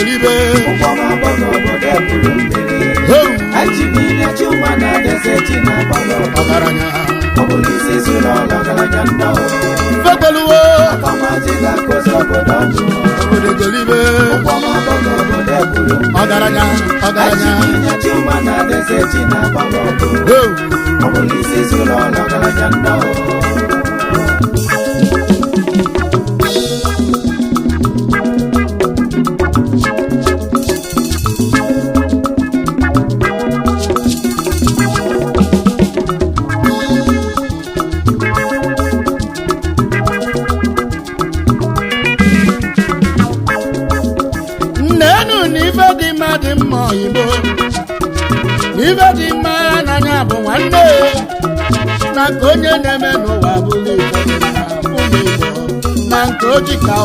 Odegolibe Ezechina Agbalu Ogu Ogaranya Obolisi zuru ọgaranya ndọ Fegbeluwo Akọmajiga kozo obodo ọdụ Odegolibe Ogaranya Ezechina Agbalu Ogu Obolisi zuru ọgaranya ndọ Di mma Igbo ibe dị mma n'anya bụ nwanne na nke onye na-eme n'ụwa bụghị ụmụ Igbo na nke ojika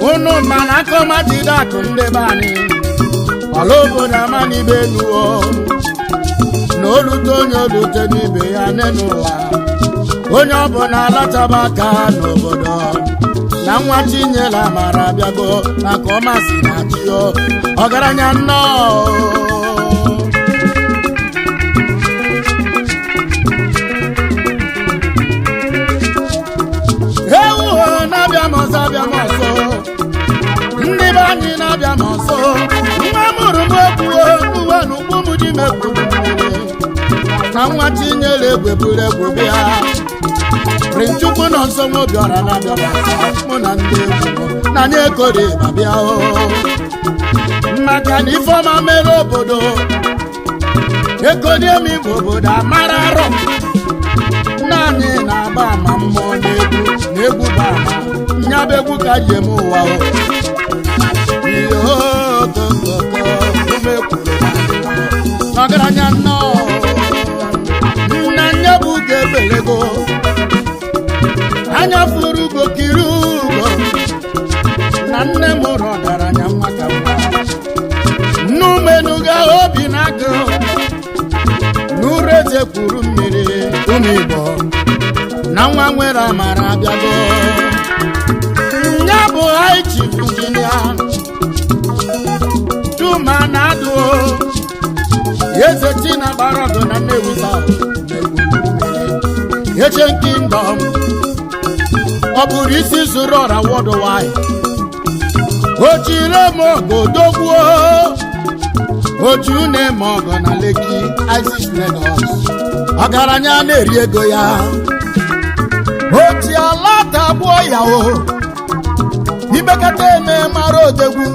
unu ma na akọmajide akụ ndị be anyị ọla obodo ama n'ibe nuo na olute onye olute n'ibe ya n'ụwa onye ọbụla alataba aka n'obodo na nwa Chinyere amara abịago maka ọmasị na chio ọgaranya nnọọ ewu na-abịa m ọzọ ndị be anyị na-abịa m ọzọ nwa mụrụ m ekwuo n'uwe n'ugwu m ji mekwuru na nwa Chinyere egweburu egwebe ya Chukwu nọ nso nwobiọra na-abịa mụ na ndị egwu na anyị ekori babịa maka na ifeọma mere obodo ekori emi bụ obodo amara arọ naanị na-agba ama mmụọ na-egwu ba ama nyaba egwu ka ji eme ụwa ọgaranya nnọọ nna nye bụ ugo ebelego anya furu ugo kiri ugo na nne m ụrụ ọgaranya nwata nnumenuga obi na-agụ n'ụrụ eze kwuru mmiri ụmụ Igbo na nwa nwere amara abịago nya bụ high chief engineer Chuma na-adụ Ezechina Agbalu Ogu na Nnewi South Ancient Kingdom ọ bụrụ isi zuru ọra worldwide o jiri eme ọgụ dogbuo oju na-eme ọgụ na Lekki Isis Lagos ọgaranya na-eri ego ya oti ala tagbuo ya ibekata eme mara odegwu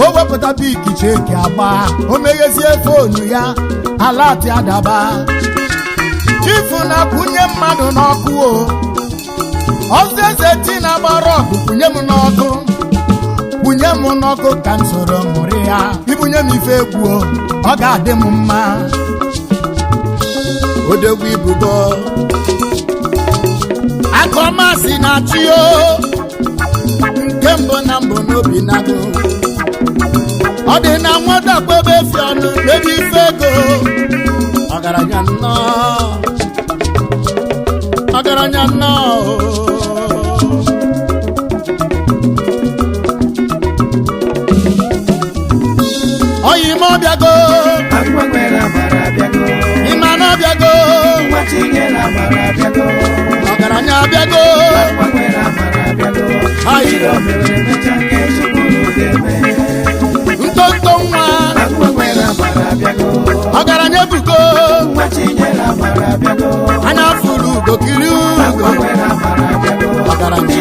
o wepụta biki cheki agba o meghezie fonu ya alati adaba chifu na kwunye mmadụ n'ọkụ Ezechina Agbalu Ogu kwunye m n'ọkụ ka m soro mụrụ ya ibunye m ife egwu ọ ga-adị m mma odegwu ibugo akọmasị na chio nke mbụ na mbụ n'obi nago ọ dị na nwata kwebe efi ọnụ ebe ife ego ọgaranya nnọọ oyi m ọbịago ịma na ọbịago ọgaranya abịago ntonto nwa ọgaranya ebugo anya furu ugo kiri ugo ọgaranya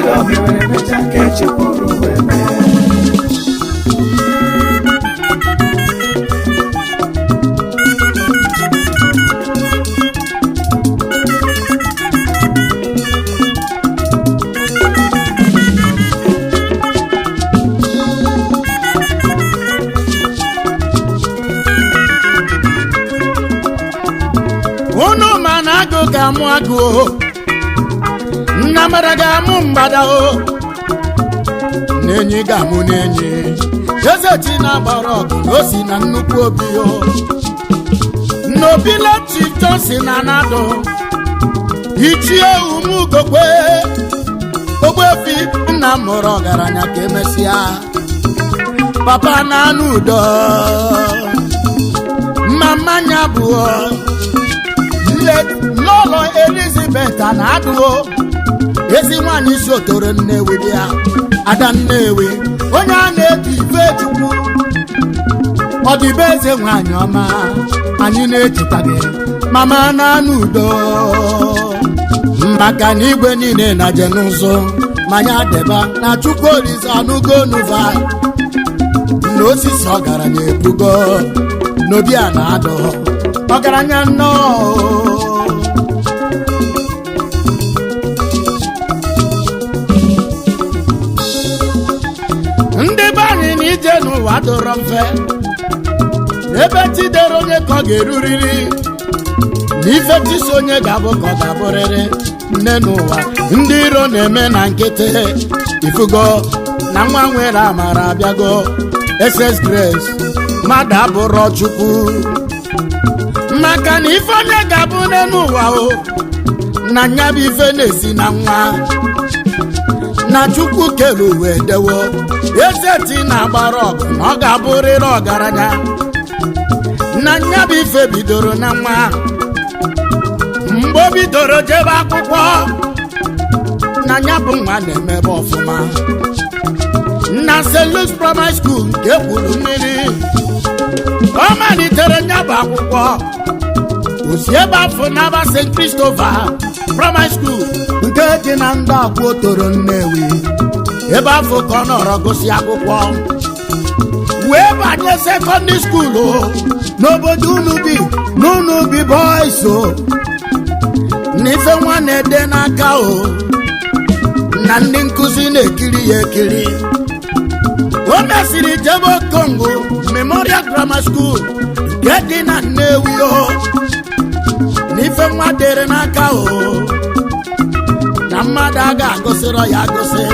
unu ma na agụ ga-amụ agụ nnamara ga-amụ mgbada n'enyi ga-amụ n'enyi Ezechina Agbalu Ogu na o si na nnukwu obi n'obile Chief Johnson na anadụ ichie umugokwe Ogbuefi nna mụrụ ọgaranya ka emesịa papa na-anụ udo mama nya abụọ lọlọ Elizabeth na-adụo ezi nwanyị isi otoro Nnewi dị ya Ada Nnewi onye a na-eji ife Chukwu ọdịbe eze nwanyị ọma anyị na-echeta gị mama na-anụ udo maka na igwe niile na-je n'ụzọ manya deba na Chukwu Olise anụgo nuva na osisi ọgaranya ebugo n'obi a na-adọ ọgaranya nnọọ ndị be anyị na ije n'ụwa dọrọ mfe ebe tidere onye ka ọ ga-eruriri na ife tisi onye ga-abụ ka ọ ga-abụrịrị nne n'ụwa ndị iro na-eme na nkịtị ifugo na nwa nwere amara abịago SS Grace mmadụ abụrọ Chukwu maka na ife onye ga-abụ nne n'ụwa o na nya bụ ife na-esi na nwa na Chukwu kere uwe dewo Ezechina Agbalu Ogu na ọ ga-abụrịrị ọgaranya na nya bụ ife bidoro na nwa mgbe o bidoro jebe akwụkwọ na nya bụ nwa na-emebe ọfụma na St. Luke's Primary School nke kwuru mmiri ọ malitere nya bụ akwụkwọ osi ebe afọ n'aba St. Christopher Primary School nke dị na ndị akwụ toro Nnewi ebe afọ ka ọ nọrọ gụsị akwụkwọ wee banye secondary school n'obodo Unubi boys n'ife nwa na-ede n'aka na ndị nkụzi na-ekiri ya ekiri o mesịrị jebe Congo Memorial Grammar School nke dị na Nnewi n'ife nwa dere n'aka na mmadụ a ga-agụsịrọ ya agụsị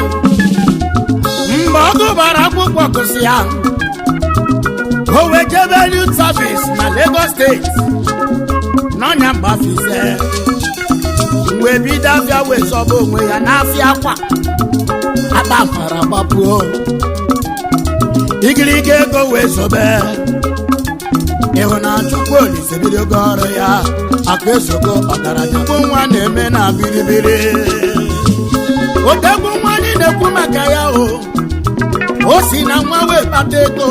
mgbe ọ gụbara akwụkwọ gụsị ya o wee jebe youth service na Lagos State n'ọnya mgbafize wee bido afịa wee zọba onwe ya n'afịa akwa akpafara gbapuo igirigi ego wee zobe ịhụ na Chukwu Olise bidogo ọrụ ya aka esogo ọgaranya nwa na-eme na biribiri odegwu nwa anyị na-ekwu maka ya o si na nwa wee kpata ego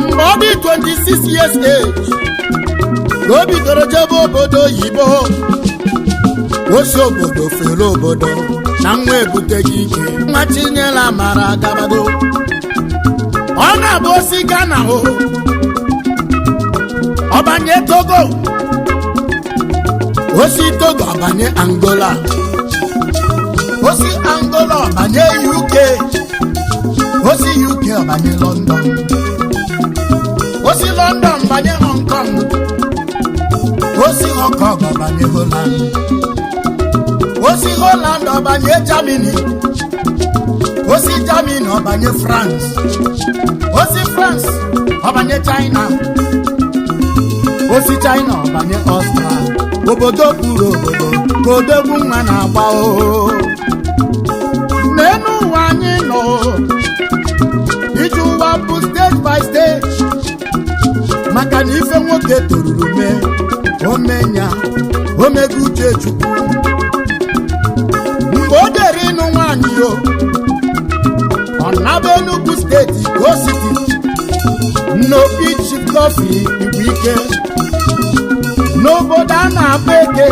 mgbe ọ dị 26 years age ka o bidoro jebe obodo oyibo osi obodo fere obodo na nwa ebuteghị ike nwa Chinyere Amara agabago ọ na-abụ osi Ghana ọbanye Togo osi Togo ọbanye Angola osi Angola ọbanye UK osi UK ọbanye London osi London banye Hong Kong osi Hong Kong ọbanye Holland osi Holland ọbanye Germany osi Germany ọbanye France osi France ọbanye China osi China ọbanye Austria obodo kwuru obodo ka odogwu nwa na-agba n'elu ụwa anyị nọ iji ụwa bụ stage by stage maka na ife nwoke toruru mee omenya omego uche Chukwu mgbe o dere ịnụ nwaanyị ọ naba Enugu steeti Go City n'obi Chief Coffee Igwe Ike n'obodo a na-akpa eke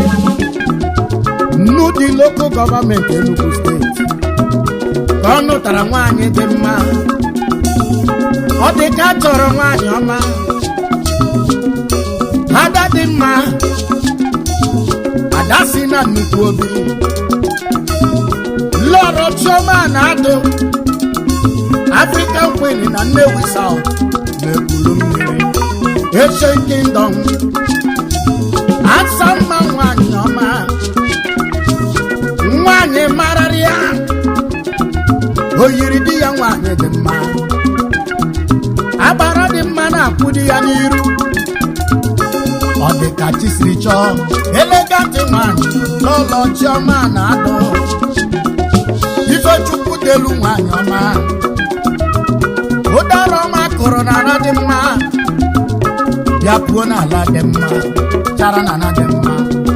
nnu dị local gọọmenti Enugu steeti ka ọ nụtara nwaanyị dị mma ọ dị ka chọrọ nwaanyị ọma ada dị mma ada si na nnukwu obi lọrọ Chioma na-adụ African Queen na Nnewi South na-ekulu mmiri Ancient Kingdom asa mma nwaanyị ọma nwaanyị marara ya o yiri di ya nwaanyị dị mma agbara dị mma na-akwụ di ya n'iru ọ dị ka chi siri chọọ elegant nwaanyị n'ụlọ Chioma na-adụ ife delu nwanyị ọma ụdara ọma kụrụ n'ala dị mma bịa puo n'ala dị mma chara n'ala dị mma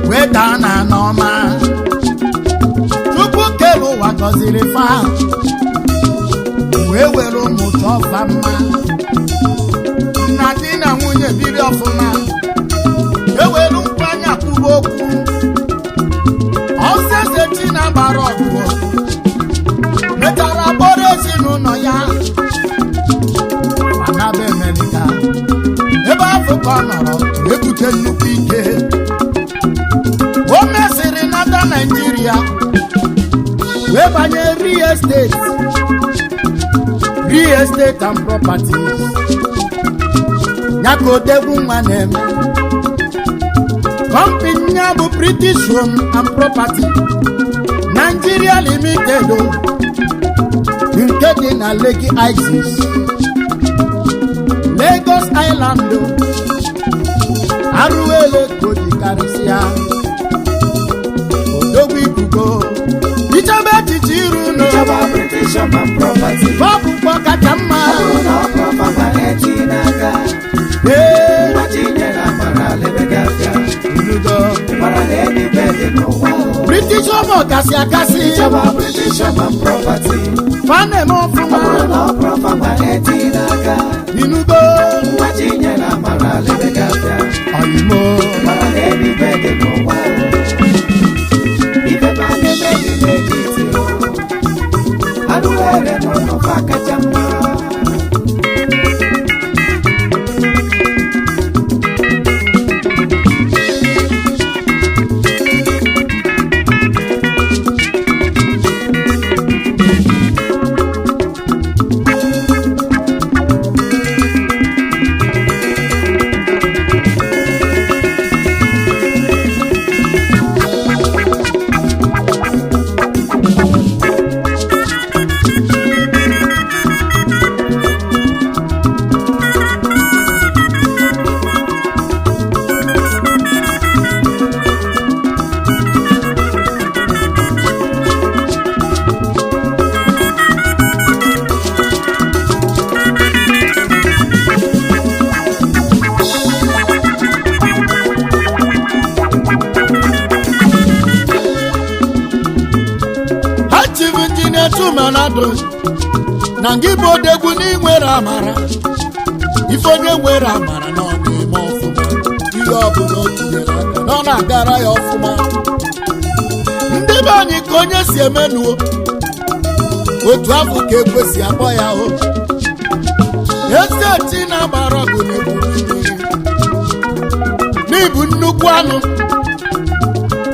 wee daa n'ala ọma Chukwu kere ụwa gọziri fa wee were ụmụ chọfa mma nna di na nwunye biri ọfụma ewere nkwanye kwuba okwu ọsọ Ezechina Agbalu Ogu metara kpọrọ ezinụlọ ya anaba Amerịka ebe afọ ka ọ nọrọ ebute nnukwu ike o mesịrị nata Naịjirịa wee banye real estate and properties ya ka odegwu nwa na-eme company ya bụ British Home and Property Nigeria Limited nke dị na Lekki Isis Lagos Island arụele koji karịsịa odogwu ibugo ichebe echiche iru ụlọ British Home and Property ọbụkwa kacha mma British Home kasị akasị British Home and Property fanem ọfụma inugo oyimo na ngị bụ odegwu n'inwere amara ife onye nwere amara na ọ na-eme ọfụma ihe ọbụla o tinyere aka na ọ na-agara ya ọfụma ndị be anyị ka onye si emenuo otu afọ ka ekwesị akpọ ya o Ezechina Agbalu Ogu na-ebu mmiri n'ibu nnukwu anụ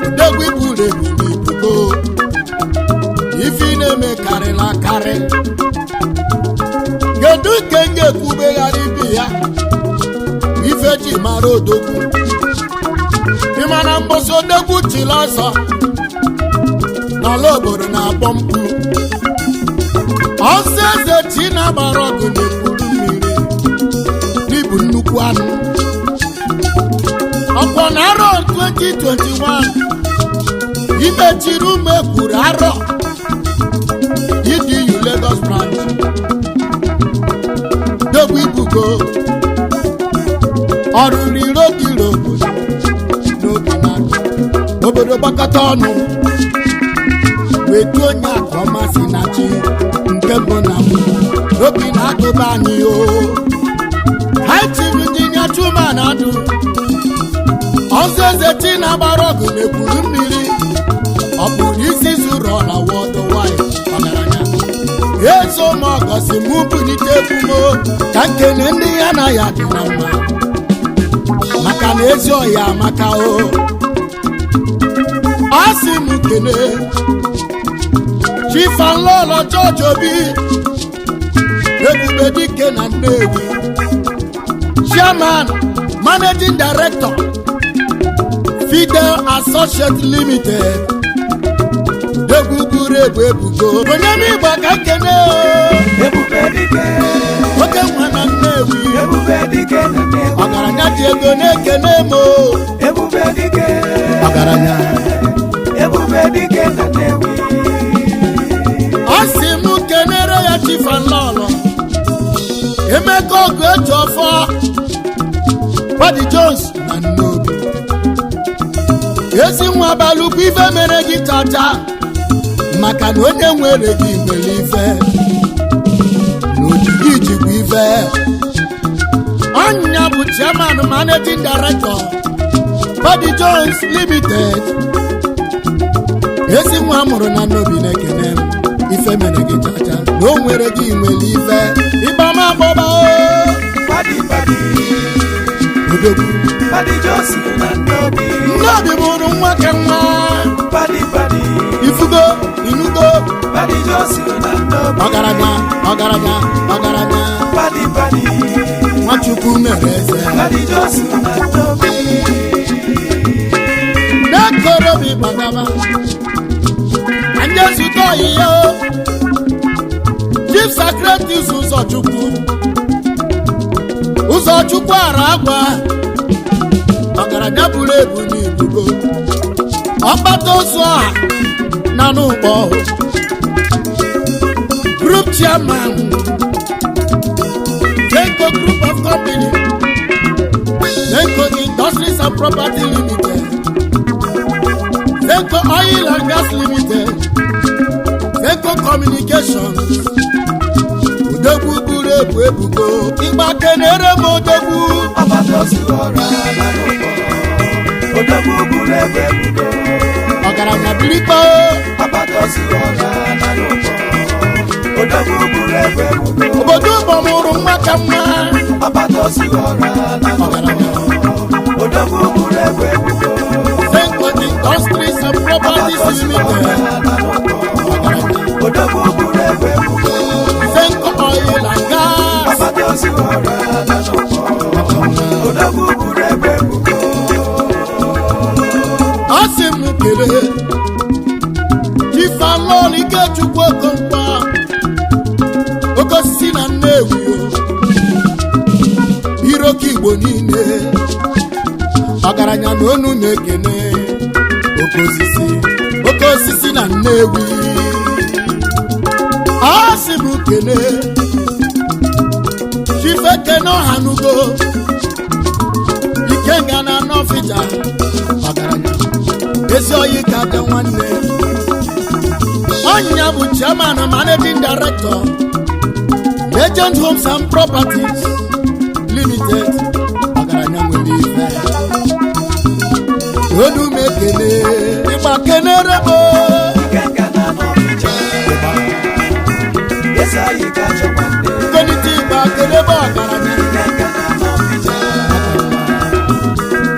odegwu iburu ebu n'ibugo ife na-eme karịla akarị kedu ka m ga-ekwubegharị ibe ya ife ji mara odogwu ịmana mgbọsị odogwu chịrị ọsọ n'ala obodo na-akpọ mkpu ọsọ Ezechina Agbalu Ogu na-ekwuru mmiri n'ibu nnukwu anụ ọkwọ na arọ 2021 imechiri ụmụ ekwuru arọ IDU Lagos branch dogbu ibugo ọrụrụ iro dịrị obodo n'oge obodo gbakọta ọnụ wetu onye akụ ọma si na chi nke mbụ na mbụ obi na-agụba anyị o haitiri ndị nyachuma na adụ ọzọ Ezechina Agbalu Ogu na-ekwuru mmiri ọ bụrụ isi zuru ọla worldwide ọgaranya ezo ma ọgọsi mụ bulite ebumo ka nkene ndị ya na ya dị na mma maka na ezi ọya amaka o ọ sị m kene Chief Alolo George Obi Ebube Dike na Nnewi Chairman Managing Director Fidel Associate Limited egwuguru ebugo onye n'Igbo ka nkene Ebube Dike oke nwa na Nnewi Ebube Dike na Nnewi ọgaranya ji ego na-ekene mo Ebube Dike ọgaranya Ebube Dike na Nnewi ọ sị m ego ọgụ eji ọfọ Paddy Jones na Nnobi ezi nwa balụkwa ife mere gị tata maka na onye nwere gị nwere ife n'ojigi ijikwa ife ọnya bụ chairman managing director Paddy Jones Limited ezi nwa mụrụ na Nnobi na-ekene m ife mere gị tata na o nwere gị nwere ife ịgbama agbọba Paddy odogwu Paddy Jones na Nnobi bụrụ nwa ka nwa Paddy ifugo inugo Paddy Jones na Nnobi ọgaranya Paddy Nwachukwu mere eze Paddy Jones na Nnobi n'ekorobi gbagaba anyị ezute oyiyo Chief Secretary Ụzọchukwu ara agwa ọgaranya buru ebu n'ibugo ọkpata ozu ọha na n'ụkpọ Group Chairman Zenko Group of Company Zenko Industries and Property Limited Zenko Oil and Gas Limited Zenko Communications Odogwu buru ebu ebugo ịgba kenere m odogwu ọgbata ozu ọra na n'ụkpọ Odogwu buru ebu ebugo ọgaranya birikpo ọgbata ozu ọra na n'ụkpọ Odogwu buru ebu ebugo obodo ụbọ mụrụ nwa ka mma ọgbata ozu ọra na n'ụkpọ Odogwu buru ebu ebugo Zenko Industries and Properties Limited Odogwu buru ebu ebugo Zenko Oil and Gas ọgbata ozu ọra na n'ụkpọ Odogwu buru ebu ebugo asị m kelee Ifeanyi Ikechukwu Okonkwo oke osisi na Nnewi iroke Igbo niile ọgaranya na onu na-ekene oke osisi na Nnewi asị m kelee Chifekene Ọhanugo Ikenga na Nọfịja ọgaranya ezi oyi ka dị nwanne ọnya bụ chairman managing director Legend Homes and Properties Limited ọgaranya nwere ife onu m ekele ịgba kenere m Ikenga na Nọfịja ezi oyi ka dị nwanne konite ịgba kenebe ọgaranya Ikenga na Nọfịja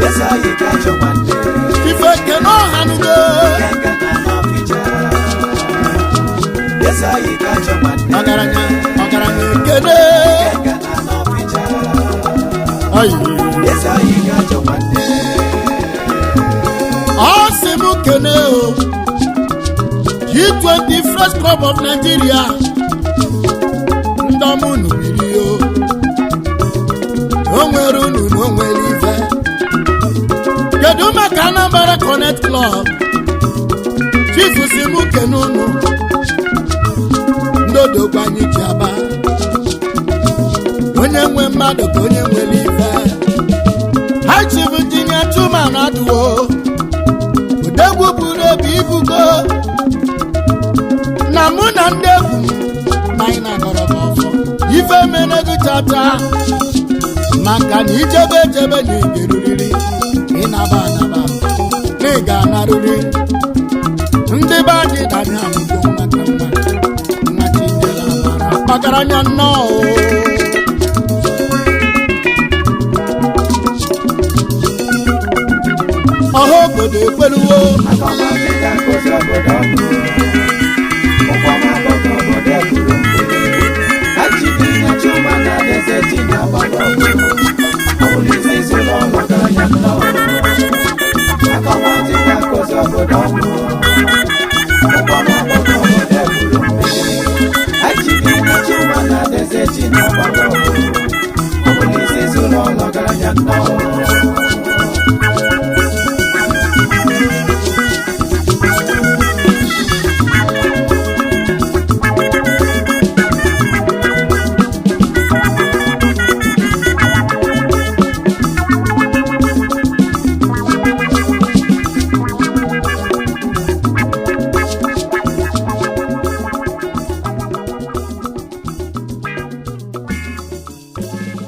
ezi oyi ka dị nwanne Ifekene Ọhanugo Ikenga na Nọfịja ezi oyi ka dị nwanne ọgaranya ekele Ikenga na Nọfịja oyi ezi oyi ka dị nwanne asị m kene o G20 Fresh Club of Nigeria ndọmụnụ biri o nwere unu na o nwere ife kedu maka Anambra Connect Club Chief si m kene unu ndodogwa anyị ji aba onye nwe mmadụ ka onye nwere ife ha Chief Injinia Chuman Adụwo odegwu buru ebu ibugo na mụ na ndị egwu na anyị na-agọrọ gị ọfọ ife mere gị tata maka na ijebe ejebe na igeruriri ịnaba anaba na ị ga-anarịrị ndị be anyị danye amụgo nwa ka nwa Chinyere amara ọgaranya nnọọ ọha obodo ekweluwo akọmọdé ka gosi obodo ọnụ